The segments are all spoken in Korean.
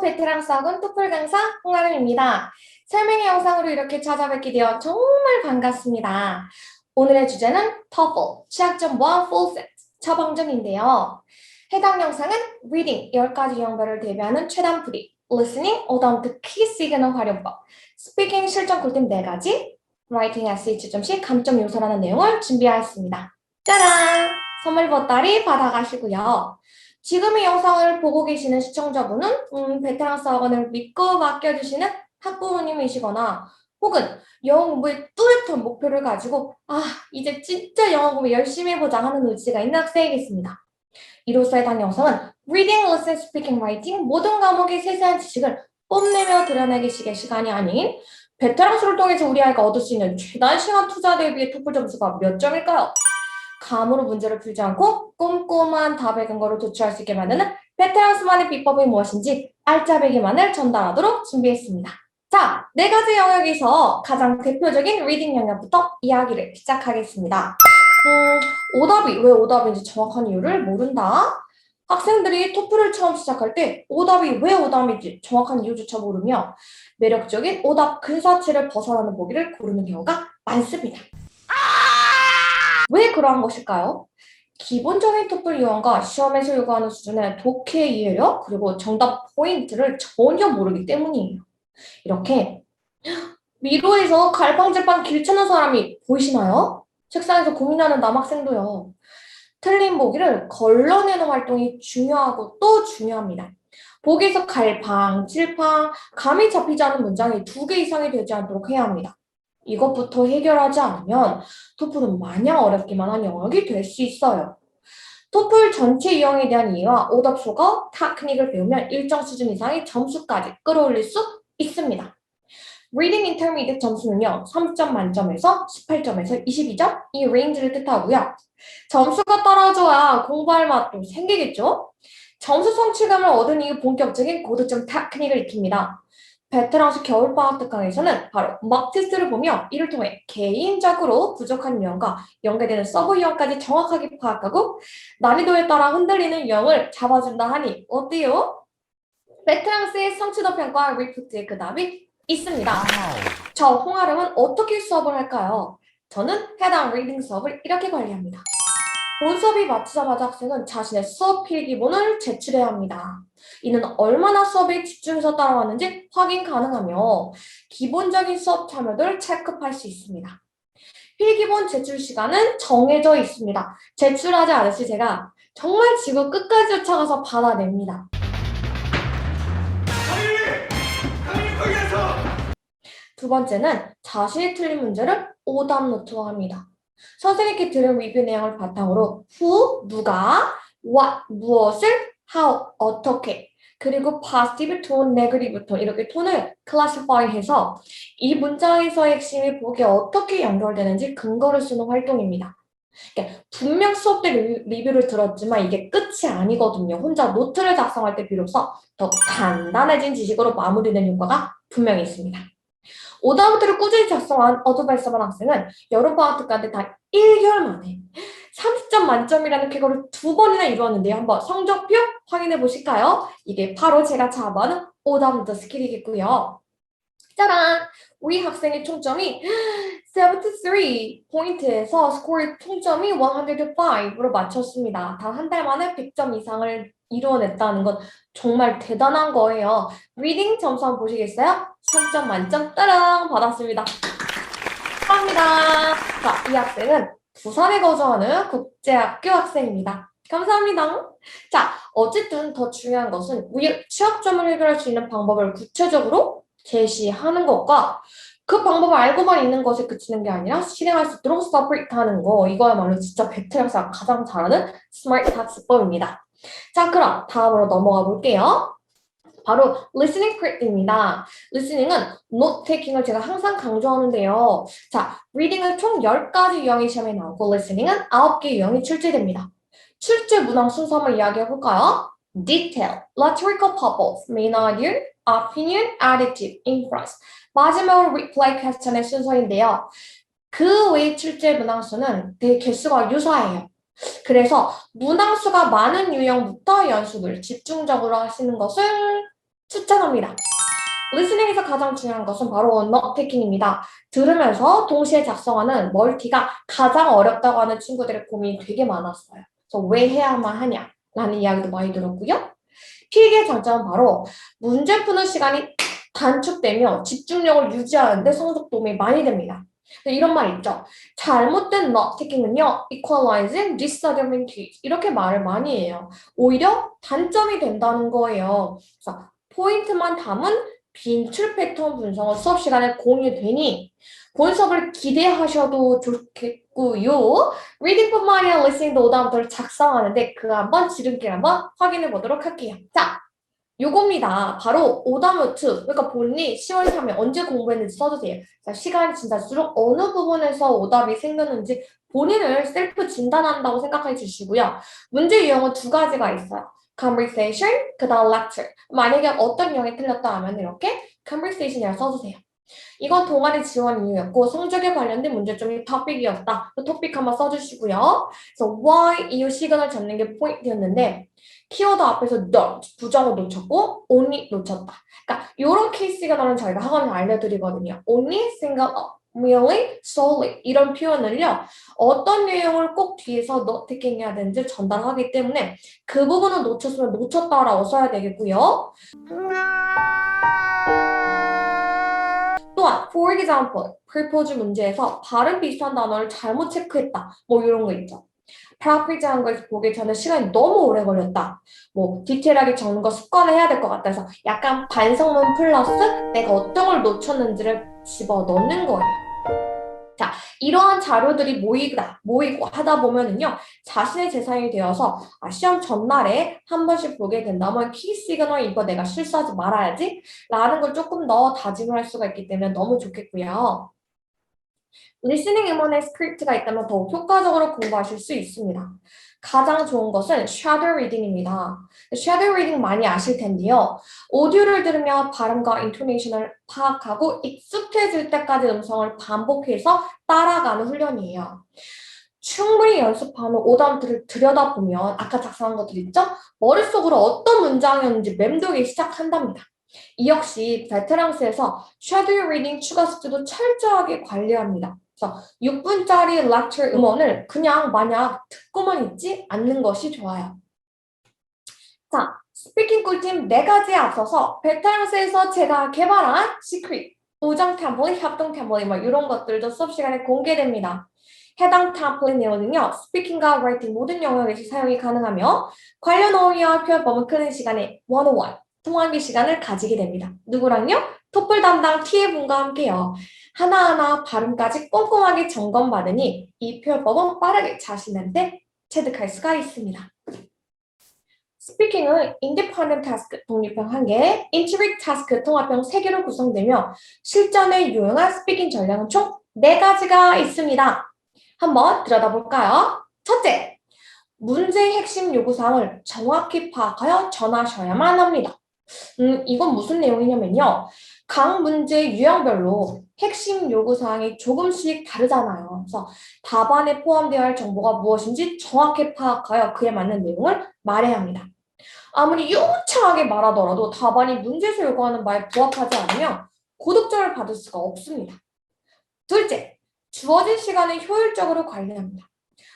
베테랑 수학원 토플 강사 홍아름입니다. 설명의 영상으로 이렇게 찾아뵙게 되어 정말 반갑습니다. 오늘의 주제는 TOEFL 취약점과 full set 처방전인데요. 해당 영상은 reading 10가지 유형별을 대비하는 최단 풀이, listening, 오다운트 키 시그널 활용법, speaking 실전 꿀팁 4가지, writing essay 주점 시 감점 요소라는 내용을 준비하였습니다. 짜란! 선물 보따리 받아가시고요. 지금 이 영상을 보고 계시는 시청자분은 베테랑 수학원을 믿고 맡겨주시는 학부모님이시거나 혹은 영어 공부에 뚜렷한 목표를 가지고 이제 진짜 영어 공부 열심히 해보자 하는 의지가 있는 학생이겠습니다. 이로써 해당 영상은 Reading, Listening, Speaking, Writing 모든 과목의 세세한 지식을 뽐내며 드러내기식의 시간이 아닌 베테랑 수를 통해서 우리 아이가 얻을 수 있는 최단 시간 투자 대비의 토플 점수가 몇 점일까요? 감으로 문제를 풀지 않고 꼼꼼한 답의 근거를 도출할 수 있게 만드는 베테랑 수만의 비법이 무엇인지 알짜배기만을 전달하도록 준비했습니다. 자, 4가지 영역에서 가장 대표적인 리딩 영역부터 이야기를 시작하겠습니다. 오답이 왜 오답인지 정확한 이유를 모른다? 학생들이 토플을 처음 시작할 때 오답이 왜 오답인지 정확한 이유조차 모르며 매력적인 오답 근사치를 벗어나는 보기를 고르는 경우가 많습니다. 왜 그러한 것일까요? 기본적인 토플 유형과 시험에서 요구하는 수준의 독해 이해력 그리고 정답 포인트를 전혀 모르기 때문이에요. 이렇게 미로에서 갈팡질팡 길찾는 사람이 보이시나요? 책상에서 고민하는 남학생도요. 틀린 보기를 걸러내는 활동이 중요하고 또 중요합니다. 보기에서 갈팡, 질팡, 감이 잡히지 않은 문장이 2개 이상이 되지 않도록 해야 합니다. 이것부터 해결하지 않으면 토플은 마냥 어렵기만 한 영역이 될 수 있어요. 토플 전체 유형에 대한 이해와 오답 수거, 테크닉을 배우면 일정 수준 이상의 점수까지 끌어올릴 수 있습니다. Reading Intermediate 점수는요, 3점 만점에서 18점에서 22점 이 레인지를 뜻하고요. 점수가 떨어져야 공부할 맛도 생기겠죠? 점수 성취감을 얻은 이후 본격적인 고득점 테크닉을 익힙니다. 베테랑스 겨울방학 특강에서는 바로 막 테스트를 보며 이를 통해 개인적으로 부족한 유형과 연계되는 서브 유형까지 정확하게 파악하고 난이도에 따라 흔들리는 유형을 잡아준다 하니 어때요? 베테랑스의 성취도 평가 리포트에 그 답이 있습니다. 저 홍아름은 어떻게 수업을 할까요? 저는 해당 리딩 수업을 이렇게 관리합니다. 본 수업이 마치자마자 학생은 자신의 수업 필기본을 제출해야 합니다. 이는 얼마나 수업에 집중해서 따라왔는지 확인 가능하며 기본적인 수업 참여도를 체크할 수 있습니다. 필기본 제출 시간은 정해져 있습니다. 제출하지 않을 시 제가 정말 지구 끝까지 쫓아가서 받아냅니다. 두 번째는 자신이 틀린 문제를 오답 노트화 합니다. 선생님께 들은 리뷰 내용을 바탕으로 who, 누가, what, 무엇을, how, 어떻게, 그리고 positive 톤, negative 톤 이렇게 톤을 classify해서 이 문장에서의 핵심이 보기에 어떻게 연결되는지 근거를 쓰는 활동입니다. 그러니까 분명 수업 때 리뷰를 들었지만 이게 끝이 아니거든요. 혼자 노트를 작성할 때 비로소 더 간단해진 지식으로 마무리되는 효과가 분명히 있습니다. 오답노트를 꾸준히 작성한 어드바이서반 학생은 여름방학 특강 때 단 1개월 만에 30점 만점이라는 쾌거를 2번이나 이루었는데요. 한번 성적표 확인해 보실까요? 이게 바로 제가 잡아하는 오답노트 스킬이겠고요. 짜란! 우리 학생의 총점이 73포인트에서 스코어 총점이 105로 맞췄습니다. 단 한 달 만에 100점 이상을 이루어냈다는 건 정말 대단한 거예요. 리딩 점수 한번 보시겠어요? 3점 만점 따랑 받았습니다. 축하합니다. 자, 이 학생은 부산에 거주하는 국제학교 학생입니다. 감사합니다. 자, 어쨌든 더 중요한 것은 우리 취약점을 해결할 수 있는 방법을 구체적으로 제시하는 것과 그 방법을 알고만 있는 것에 그치는 게 아니라 실행할 수 있도록 서포트하는 거 이거야말로 진짜 베테랑스가 가장 잘하는 스마트 학습법입니다. 자, 그럼 다음으로 넘어가 볼게요. 바로 listening critic입니다. listening은 note taking을 제가 항상 강조하는데요. 자, reading은 총 10가지 유형이 시험에 나오고 listening은 9개 유형이 출제됩니다. 출제 문항 순서 한번 이야기해 볼까요? detail, rhetorical purpose, main idea, opinion, attitude, inference. 마지막으로 reply question의 순서인데요. 그 외의 출제 문항 수는 되게 개수가 유사해요. 그래서 문항 수가 많은 유형부터 연습을 집중적으로 하시는 것을 추천합니다. 리스닝에서 가장 중요한 것은 바로 note taking입니다. 들으면서 동시에 작성하는 멀티가 가장 어렵다고 하는 친구들의 고민이 되게 많았어요. 그래서 왜 해야만 하냐라는 이야기도 많이 들었고요. 필기의 장점은 바로 문제 푸는 시간이 단축되며 집중력을 유지하는데 성적 도움이 많이 됩니다. 이런 말 있죠. 잘못된 note taking은요, equalizing disadvantage 이렇게 말을 많이 해요. 오히려 단점이 된다는 거예요. 그래서 포인트만 담은 빈출 패턴 분석은 수업 시간에 공유되니 본 수업을 기대하셔도 좋겠고요. 리딩뿐만 아니라 리스닝도 오답들을 작성하는데 그 한번 지름길 한번 확인해 보도록 할게요. 자, 요겁니다. 바로 오답노트. 그러니까 본인이 10월 3일 언제 공부했는지 써주세요. 자, 시간이 지날수록 어느 부분에서 오답이 생겼는지 본인을 셀프 진단한다고 생각해 주시고요. 문제 유형은 두 가지가 있어요. conversation, 그 다음 lecture. 만약에 어떤 유형이 틀렸다 하면 이렇게 conversation이라 써주세요. 이건 동아리 지원 이유였고 성적에 관련된 문제점이 토픽이었다. 그 토픽 한번 써주시고요. 그래서 why 이유 시그널 잡는 게 포인트였는데 키워드 앞에서 not 부정을 놓쳤고 only 놓쳤다. 그러니까 이런 케이스 시그널은 저희가 학원에서 알려드리거든요. only, single, merely, solely 이런 표현을요. 어떤 내용을 꼭 뒤에서 not taking 해야 되는지 전달하기 때문에 그 부분은 놓쳤으면 놓쳤다라고 써야 되겠고요. 또한 for example, purpose 문제에서 발음 비슷한 단어를 잘못 체크했다. 뭐 이런 거 있죠. paraphrase 걸 보기 전에 시간이 너무 오래 걸렸다. 뭐 디테일하게 적는 거 습관해야 될 것 같아서 약간 반성문 플러스 내가 어떤 걸 놓쳤는지를 집어넣는 거예요. 자, 이러한 자료들이 모이고 하다 보면은요, 자신의 재산이 되어서 시험 전날에 한 번씩 보게 된다면 키 시그널 이거 내가 실수하지 말아야지 라는 걸 조금 더 다짐을 할 수가 있기 때문에 너무 좋겠고요. 리스닝 음원에 스크립트가 있다면 더욱 효과적으로 공부하실 수 있습니다. 가장 좋은 것은 shadow reading입니다. shadow reading 많이 아실 텐데요. 오디오를 들으며 발음과 인토네이션을 파악하고 익숙해질 때까지 음성을 반복해서 따라가는 훈련이에요. 충분히 연습하는 오답들을 들여다보면 아까 작성한 것들 있죠? 머릿속으로 어떤 문장이었는지 맴돌기 시작한답니다. 이 역시 베테랑스에서 shadow reading 추가 숙제도 철저하게 관리합니다. 그래서 6분짜리 lecture 음원을 그냥 마냥 듣고만 있지 않는 것이 좋아요. 자, 스피킹 꿀팁 4가지에 앞서서 베테랑스에서 제가 개발한 시크릿, 우정 템플릿, 협동 템플릿 뭐 이런 것들도 수업 시간에 공개됩니다. 해당 템플릿 내용은요, 스피킹과 라이팅 모든 영역에서 사용이 가능하며 관련 어휘와 표현법은 크는 시간에 101, 통화하기 시간을 가지게 됩니다. 누구랑요? 토플 담당 TA분과 함께요. 하나하나 발음까지 꼼꼼하게 점검받으니 이 표현법은 빠르게 자신한테 체득할 수가 있습니다. 스피킹은 independent task 독립형 1개, integrated task 통합형 3개로 구성되며 실전에 유용한 스피킹 전략은 총 4가지가 있습니다. 한번 들여다볼까요? 첫째, 문제의 핵심 요구사항을 정확히 파악하여 전하셔야만 합니다. 이건 무슨 내용이냐면요. 각 문제 유형별로 핵심 요구사항이 조금씩 다르잖아요. 그래서 답안에 포함되어야 할 정보가 무엇인지 정확히 파악하여 그에 맞는 내용을 말해야 합니다. 아무리 유창하게 말하더라도 답안이 문제에서 요구하는 바에 부합하지 않으면 고득점을 받을 수가 없습니다. 둘째, 주어진 시간을 효율적으로 관리합니다.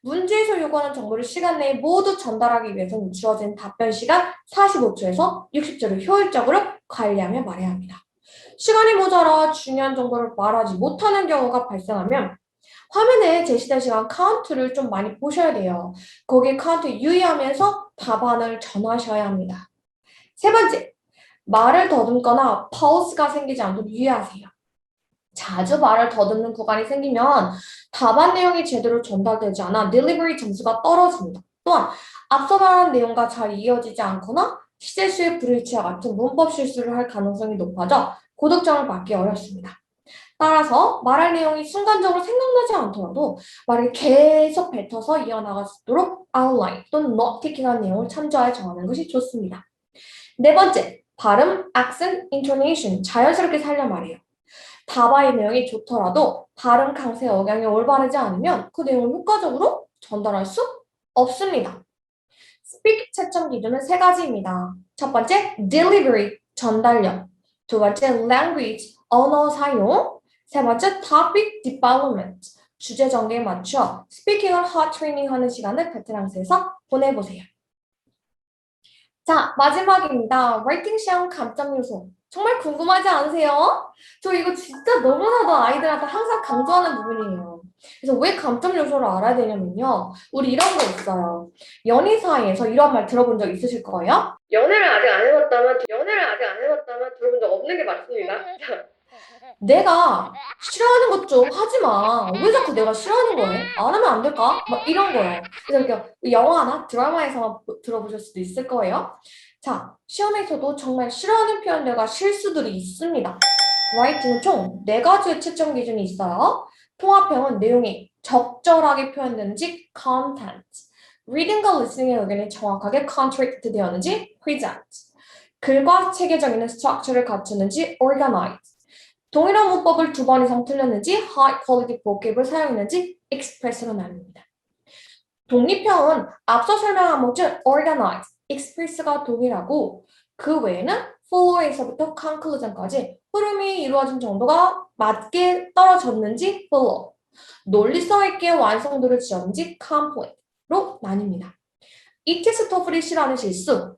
문제에서 요구하는 정보를 시간 내에 모두 전달하기 위해서는 주어진 답변 시간 45초에서 60초를 효율적으로 관리하며 말해야 합니다. 시간이 모자라 중요한 정보를 말하지 못하는 경우가 발생하면 화면에 제시된 시간 카운트를 좀 많이 보셔야 돼요. 거기에 카운트에 유의하면서 답안을 전하셔야 합니다. 세 번째, 말을 더듬거나 파우스가 생기지 않도록 유의하세요. 자주 말을 더듬는 구간이 생기면 답안 내용이 제대로 전달되지 않아 딜리버리 점수가 떨어집니다. 또한 앞서 말한 내용과 잘 이어지지 않거나 시제수의 불일치와 같은 문법 실수를 할 가능성이 높아져 고득점을 받기 어렵습니다. 따라서 말할 내용이 순간적으로 생각나지 않더라도 말을 계속 뱉어서 이어나갈 수 있도록 outline 또는 note taking한 내용을 참조하여 정하는 것이 좋습니다. 네 번째, 발음, accent, intonation 자연스럽게 살려 말해요. 답안의 내용이 좋더라도 발음 강세 억양이 올바르지 않으면 그 내용을 효과적으로 전달할 수 없습니다. 스피킹 채점 기준은 3가지입니다. 첫 번째, delivery, 전달력. 두 번째, language, 언어 사용. 세 번째, topic development, 주제 전개에 맞춰 스피킹을 hot 트레이닝 하는 시간을 베테랑스에서 보내보세요. 자, 마지막입니다. 라이팅 시험 감점 요소. 정말 궁금하지 않으세요? 저 이거 진짜 너무나도 아이들한테 항상 강조하는 부분이에요. 그래서 왜 감점 요소를 알아야 되냐면요. 우리 이런 거 있어요. 연인 사이에서 이런 말 들어본 적 있으실 거예요? 연애를 아직 안 해봤다면 들어본 적 없는 게 맞습니다. 내가 싫어하는 것 좀 하지 마. 왜 자꾸 내가 싫어하는 거해? 안 하면 안 될까? 막 이런 거예요. 그래서 이렇게 영화나 드라마에서만 들어보실 수도 있을 거예요. 자, 시험에서도 정말 싫어하는 표현들과 실수들이 있습니다. 라이팅은 총 4가지의 채점 기준이 있어요. 통합형은 내용이 적절하게 표현되는지 content, reading과 listening의 의견이 정확하게 contradict 되었는지 present, 글과 체계적인 스트럭처를 갖추는지 organize, 동일한 문법을 2번 이상 틀렸는지 high quality vocab을 사용했는지 express로 나눕니다. 독립형은 앞서 설명한 모든 organize, express가 동일하고 그 외에는 follow에서부터 conclusion까지 흐름이 이루어진 정도가 맞게 떨어졌는지 follow, 논리성 있게 완성도를 지었는지 complete로 나뉩니다. ETS 토플이 싫어하는 실수,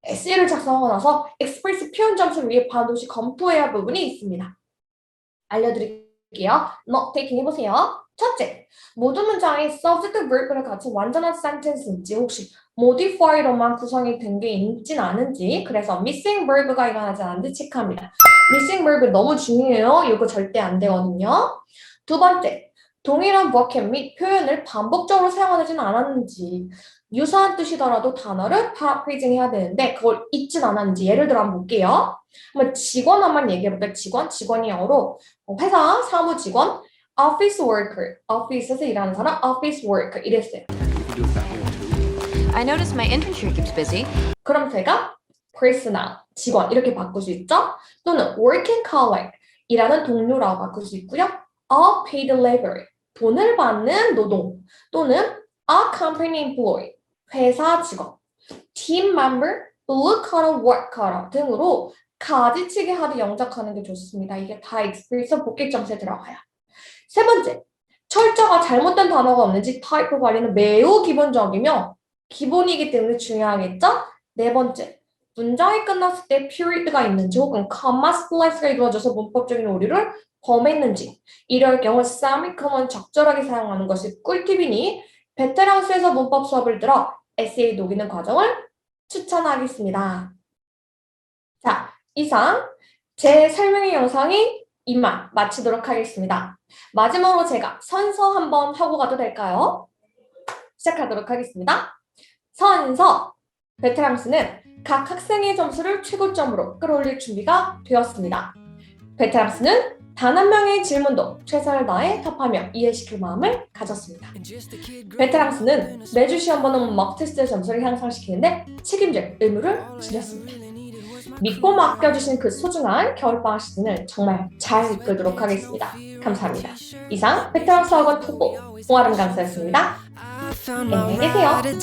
에세이를 작성하고 나서 express 표현 점수를 위해 반드시 검토해야 할 부분이 있습니다. 알려드릴게요. note taking 해보세요. 첫째, 모든 문장이 subject, verb를 갖춘 완전한 sentence인지 혹시 modify로만 구성이 된 게 있진 않은지, 그래서 missing verb가 일어나지 않는지 체크합니다. missing verb 너무 중요해요. 이거 절대 안 되거든요. 두 번째, 동일한 vocab 및 표현을 반복적으로 사용하지는 않았는지, 유사한 뜻이더라도 단어를 paraphrasing 해야 되는데 그걸 잊진 않았는지, 예를 들어 한번 볼게요. 한번 직원 한번 얘기해볼게요. 직원이 영어로 회사 사무 직원, office worker, office에서 일하는 사람, office worker 이랬어요. I notice my internship keeps busy. 그럼 제가 personnel, 직원 이렇게 바꿀 수 있죠? 또는 working colleague, 일하는 동료라고 바꿀 수 있고요. a paid labor, 돈을 받는 노동, 또는 a company employee, 회사 직원, team member, look harder, work harder 등으로 가지치기 하듯 영작하는 게 좋습니다. 이게 다 익스프레스 복귀 점수에 들어가요. 세 번째, 철자가 잘못된 단어가 없는지 타이프 관리는 매우 기본적이며 기본이기 때문에 중요하겠죠? 네 번째, 문장이 끝났을 때 period가 있는지 혹은 comma splice가 이루어져서 문법적인 오류를 범했는지, 이럴 경우 semicolon 적절하게 사용하는 것이 꿀팁이니 베테랑스에서 문법 수업을 들어 에세이 녹이는 과정을 추천하겠습니다. 자, 이상 제 설명의 영상이 이만 마치도록 하겠습니다. 마지막으로 제가 선서 한번 하고 가도 될까요? 시작하도록 하겠습니다. 선서, 베테랑스는 각 학생의 점수를 최고점으로 끌어올릴 준비가 되었습니다. 베테랑스는 단 한 명의 질문도 최선을 다해 답하며 이해시킬 마음을 가졌습니다. 베테랑스는 매주 시험 보는 mock 테스트 점수를 향상시키는데 책임질 의무를 지녔습니다. 믿고 맡겨주신 그 소중한 겨울방학 시즌을 정말 잘 이끌도록 하겠습니다. 감사합니다. 이상 베테랑스 학원 토보 홍아름 강사였습니다. 안녕히 계세요. 안녕!